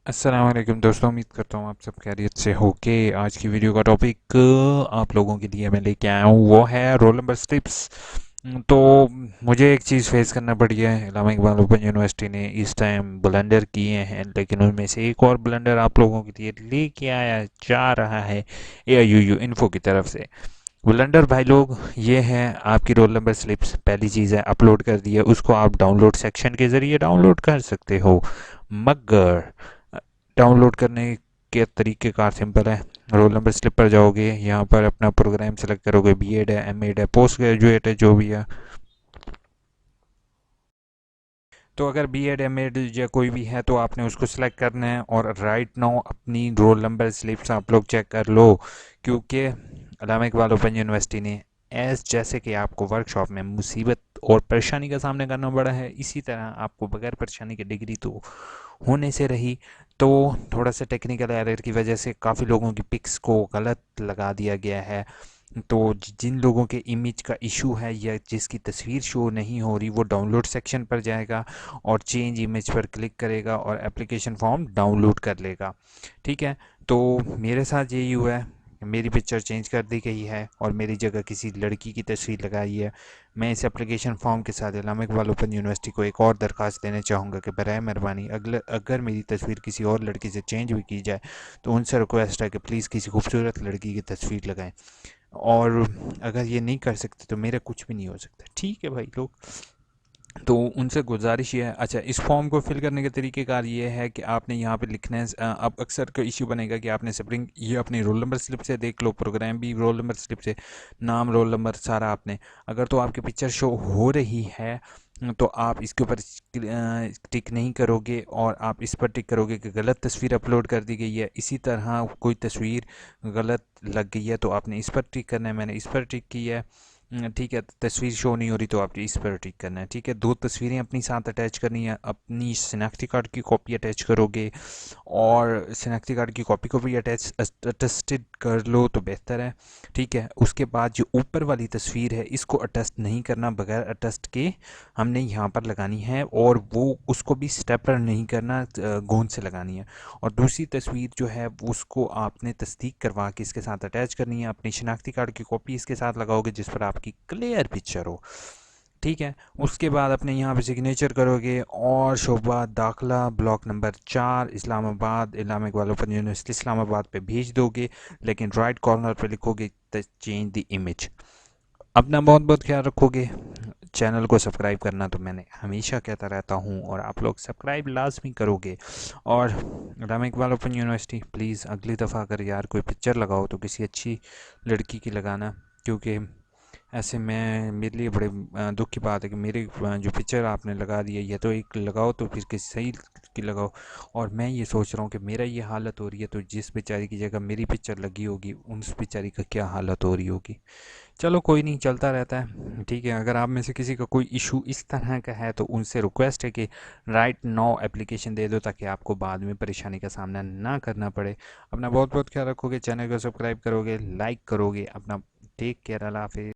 अस्सलाम वालेकुम दोस्तों, उम्मीद करता हूँ आप सब खैरियत से होके। आज की वीडियो का टॉपिक आप लोगों के लिए मैं लेके आया हूँ, वो है रोल नंबर स्लिप्स। तो मुझे एक चीज़ फेस करना पड़ी है। इस्लामिक इकबाल ओपन यूनिवर्सिटी ने इस टाइम ब्लंडर किए हैं, लेकिन उनमें से एक और ब्लंडर आप लोगों के लिए लेके आया जा रहा है AIUU इन्फो की तरफ से। ब्लंडर भाई लोग ये है, आपकी रोल नंबर स्लिप्स पहली चीज़ है अपलोड कर दी है, उसको आप डाउनलोड सेक्शन के ज़रिए डाउनलोड कर सकते हो। मगर डाउनलोड करने के तरीक़ेकार सिंपल है। रोल नंबर स्लिप पर जाओगे, यहाँ पर अपना प्रोग्राम सेलेक्ट करोगे, बीएड है, एमएड है, पोस्ट ग्रेजुएट है, जो भी है। तो अगर बीएड एमएड या कोई भी है तो आपने उसको सिलेक्ट करना है, और राइट नाउ अपनी रोल नंबर स्लिप्स आप लोग चेक कर लो, क्योंकि अल्लामा इकबाल ओपन यूनिवर्सिटी ने जैसे कि आपको वर्कशॉप में मुसीबत और परेशानी का सामना करना पड़ा है, इसी तरह आपको बगैर परेशानी की डिग्री तो होने से रही। तो थोड़ा सा टेक्निकल एरर की वजह से काफ़ी लोगों की पिक्स को गलत लगा दिया गया है। तो जिन लोगों के इमेज का इशू है या जिसकी तस्वीर शो नहीं हो रही, वो डाउनलोड सेक्शन पर जाएगा और चेंज इमेज पर क्लिक करेगा और एप्लीकेशन फॉर्म डाउनलोड कर लेगा। ठीक है। तो मेरे साथ यही हुआ है, मेरी पिक्चर चेंज कर दी गई है और मेरी जगह किसी लड़की की तस्वीर लगाई है। मैं इस एप्लीकेशन फॉर्म के साथ इस्लामिक इकबाल ओपन यूनिवर्सिटी को एक और दरख्वास्त देना चाहूँगा कि बराए मेहरबानी अगले अगर मेरी तस्वीर किसी और लड़की से चेंज भी की जाए तो उनसे रिक्वेस्ट है कि प्लीज़ किसी खूबसूरत लड़की की तस्वीर लगाएं। और अगर ये नहीं कर सकते तो मेरा कुछ भी नहीं हो सकता। ठीक है भाई लोग। तो उनसे गुजारिश ये है, अच्छा, इस फॉर्म को फिल करने का तरीक़ेकार ये है कि आपने यहाँ पे लिखना है। अब अक्सर का इश्यू बनेगा कि आपने स्प्रिंग ये अपनी रोल नंबर स्लिप से देख लो, प्रोग्राम भी रोल नंबर स्लिप से, नाम रोल नंबर सारा आपने, अगर तो आपकी पिक्चर शो हो रही है तो आप इसके ऊपर टिक नहीं करोगे और आप इस पर टिक करोगे कि गलत तस्वीर अपलोड कर दी गई है। इसी तरह कोई तस्वीर गलत लग गई है तो आपने इस पर टिक करना है, मैंने इस पर टिक की है। ठीक है, तस्वीर शो नहीं हो रही तो आपने इस पर टिक करना है। ठीक है, दो तस्वीरें अपनी साथ अटैच करनी है, अपनी शनाख्ती कार्ड की कॉपी अटैच करोगे और शनाख्ती कार्ड की कॉपी को भी अटेस्टेड कर लो तो बेहतर है। ठीक है, उसके बाद जो ऊपर वाली तस्वीर है इसको अटेस्ट नहीं करना, बगैर अटेस्ट के हमने यहाँ पर लगानी है, और वो उसको भी स्टेपलर नहीं करना, गोंद से लगानी है। और दूसरी तस्वीर जो है उसको आपने तस्दीक करवा के इसके साथ अटैच करनी है। अपनी शनाख्ती कार्ड की कॉपी इसके साथ लगाओगे जिस पर आपकी क्लियर पिक्चर हो। ठीक है, उसके बाद अपने यहाँ पे सिग्नेचर करोगे और शोबा दाखिला ब्लॉक नंबर 4 इस्लामाबाद इस्लाम इकबाल ओपन यूनिवर्सिटी इस्लामाबाद पे भेज दोगे, लेकिन राइट कॉर्नर पे लिखोगे चेंज द इमेज। अपना बहुत बहुत ख्याल रखोगे। चैनल को सब्सक्राइब करना तो मैंने हमेशा कहता रहता हूँ, और आप लोग सब्सक्राइब लाजमी करोगे। और इस्लाम इकबाल ओपन यूनिवर्सिटी प्लीज़ अगली दफ़ा अगर यार कोई पिक्चर लगाओ तो किसी अच्छी लड़की की लगाना, क्योंकि ऐसे में मेरे लिए बड़े दुख की बात है कि मेरी जो पिक्चर आपने लगा दी है, या तो एक लगाओ तो फिर किसी सही की लगाओ। और मैं ये सोच रहा हूँ कि मेरा ये हालत हो रही है तो जिस बेचारी की जगह मेरी पिक्चर लगी होगी उस बेचारी का क्या हालत हो रही होगी। चलो कोई नहीं, चलता रहता है। ठीक है, अगर आप में से किसी का कोई इशू इस तरह का है तो उनसे रिक्वेस्ट है कि राइट नाउ एप्लीकेशन दे दो, ताकि आपको बाद में परेशानी का सामना ना करना पड़े। अपना बहुत बहुत ख्याल रखोगे, चैनल को सब्सक्राइब करोगे, लाइक करोगे। अपना टेक केयर, अल्लाह हाफिज़।